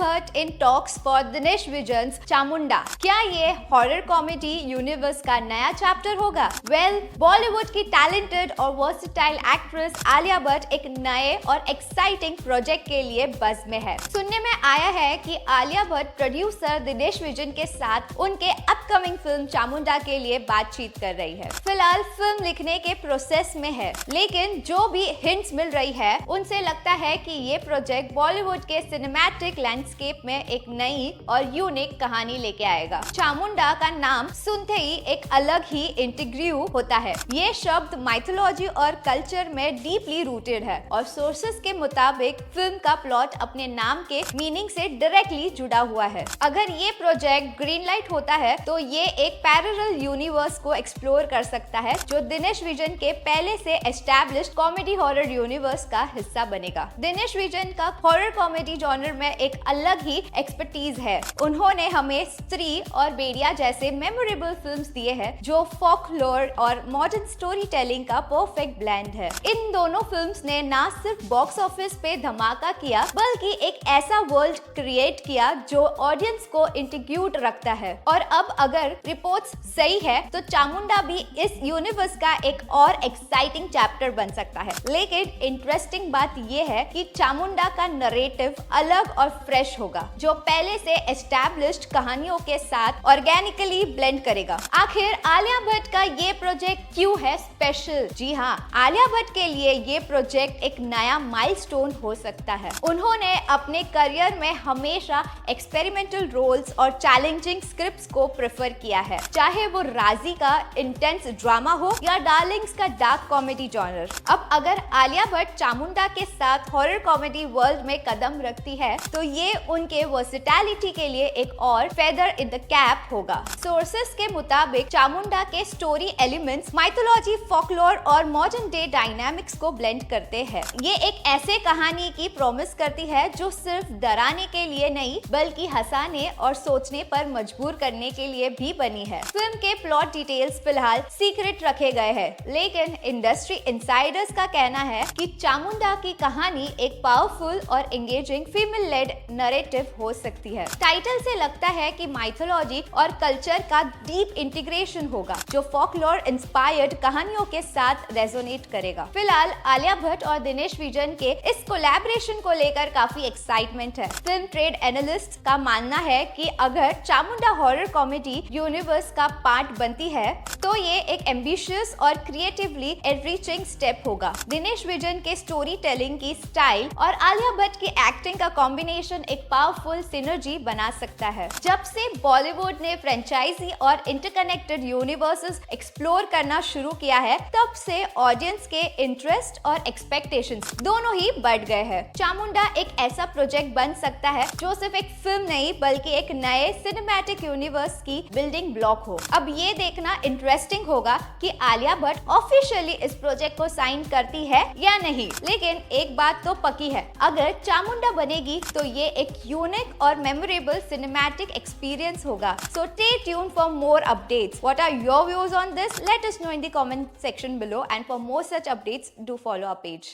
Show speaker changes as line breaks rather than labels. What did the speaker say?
Bhatt in talks for Dinesh visions Chamunda. क्या ये horror comedy universe का नया चैप्टर होगा? वेल, बॉलीवुड की टैलेंटेड और वर्सेटाइल एक्ट्रेस आलिया भट्ट एक नए और एक्साइटिंग प्रोजेक्ट के लिए बज़ में है। सुनने में आया है कि आलिया भट्ट प्रोड्यूसर दिनेश विजन के साथ उनके अपकमिंग फिल्म चामुंडा के लिए बातचीत कर रही है। फिलहाल फिल्म लिखने के प्रोसेस में है, लेकिन जो भी हिंट्स मिल रही है उनसे लगता है कि ये प्रोजेक्ट बॉलीवुड के सिनेमैटिक लैंडस्केप में एक नई और यूनिक कहानी लेके आएगा। चामुंडा का नाम सुनते ही एक अलग ही इंटीग्रू होता है। ये शब्द माइथोलॉजी और कल्चर में डीपली रूटेड है और सोर्सेस के मुताबिक फिल्म का प्लॉट अपने नाम के मीनिंग से डायरेक्टली जुड़ा हुआ है। अगर ये प्रोजेक्ट ग्रीन लाइट होता है तो ये एक पैरेलल यूनिवर्स को एक्सप्लोर कर सकता है जो दिनेश विजन के पहले से एस्टैब्लिश्ड कॉमेडी हॉरर यूनिवर्स का हिस्सा बनेगा। दिनेश विजन का हॉरर कॉमेडी जॉनर में एक अलग ही एक्सपर्टीज है। उन्होंने हमें स्त्री और बेड़िया जैसे मेमोरेबल फिल्म्स दिए हैं जो फोकलोर और मॉडर्न स्टोरी टेलिंग का परफेक्ट ब्लेंड है। इन दोनों फिल्म्स ने ना सिर्फ बॉक्स ऑफिस पे धमाका किया बल्कि एक ऐसा वर्ल्ड क्रिएट किया जो ऑडियंस को इंटीग्यूट रखता है। और अब अगर रिपोर्ट्स सही है तो चामुंडा भी इस यूनिवर्स का एक और एक्साइटिंग चैप्टर बन सकता है। लेकिन इंटरेस्टिंग बात यह है कि चामुंडा का नरेटिव अलग और फ्रेश होगा जो पहले से एस्टैब्लिश्ड कहानियों के साथ ऑर्गेनिकली ब्लेंड करेगा। आखिर आलिया भट्ट का ये प्रोजेक्ट क्यों है स्पेशल? जी हाँ, आलिया भट्ट के लिए ये प्रोजेक्ट एक नया माइलस्टोन हो सकता है। उन्होंने अपने करियर में हमेशा एक्सपेरिमेंटल रोल्स और चैलेंजिंग स्क्रिप्ट्स को प्रेफर किया है, चाहे वो राजी का इंटेंस ड्रामा हो या डार्लिंग्स का डार्क कॉमेडी जॉनर। अब अगर आलिया भट्ट चामुंडा के साथ हॉरर कॉमेडी वर्ल्ड में कदम रखती है तो ये उनके वर्सेटैलिटी के लिए एक और फेदर इन द कैप होगा। सोर्सेस के मुताबिक चामुंडा के स्टोरी एलिमेंट्स माइथोलॉजी, फोकलोर और मॉडर्न डे डायनामिक्स को ब्लेंड करते हैं। ये एक ऐसे कहानी की प्रॉमिस करती है जो सिर्फ डराने के लिए नहीं बल्कि हंसाने और सोचने पर मजबूर करने के लिए भी बनी है। फिल्म के प्लॉट डिटेल्स फिलहाल सीक्रेट रखे गए हैं, लेकिन इंडस्ट्री इनसाइडर्स का कहना है कि चामुंडा की कहानी एक पावरफुल और एंगेजिंग फीमेल लेड नरेटिव हो सकती है। टाइटल से लगता है कि माइथोलॉजी और कल्चर का डीप इंटीग्रेशन होगा जो फोकलोर इंस्पायर्ड कहानियों के साथ रेजोनेट करेगा। फिलहाल आलिया भट्ट और दिनेश विजन के इस कोलैबोरेशन को लेकर काफी एक्साइटमेंट है। फिल्म ट्रेड एनालिस्ट का मानना है कि अगर चामुंडा हॉरर कॉमेडी यूनिवर्स का पार्ट बनती है तो ये एक एम्बिशियस और क्रिएटिवली एनरिचिंग स्टेप होगा। दिनेश विजन के स्टोरी टेलिंग की स्टाइल और आलिया भट्ट की एक्टिंग का कॉम्बिनेशन एक पावरफुल सिनर्जी बना सकता है। जब से बॉलीवुड ने फ्रेंचाइजी और इंटरकनेक्टेड यूनिवर्सेस एक्सप्लोर करना शुरू किया है तब से ऑडियंस के इंटरेस्ट और एक्सपेक्टेशंस दोनों ही बढ़ गए हैं। चामुंडा एक ऐसा प्रोजेक्ट बन सकता है जो सिर्फ एक फिल्म नहीं बल्कि एक नए सिनेमैटिक यूनिवर्स की बिल्डिंग ब्लॉक हो। अब ये देखना इंटरेस्टिंग होगा कि आलिया भट्ट ऑफिशियली इस प्रोजेक्ट को साइन करती है या नहीं। लेकिन एक बात तो पक्की है, अगर चामुंडा बनेगी तो ये एक यूनिक और मेमोरेबल सिनेमैटिक एक्सपीरियंस होगा। So stay tuned for more updates. What are your views on this? Let us know in the comment section below, and for more such updates, do follow our page.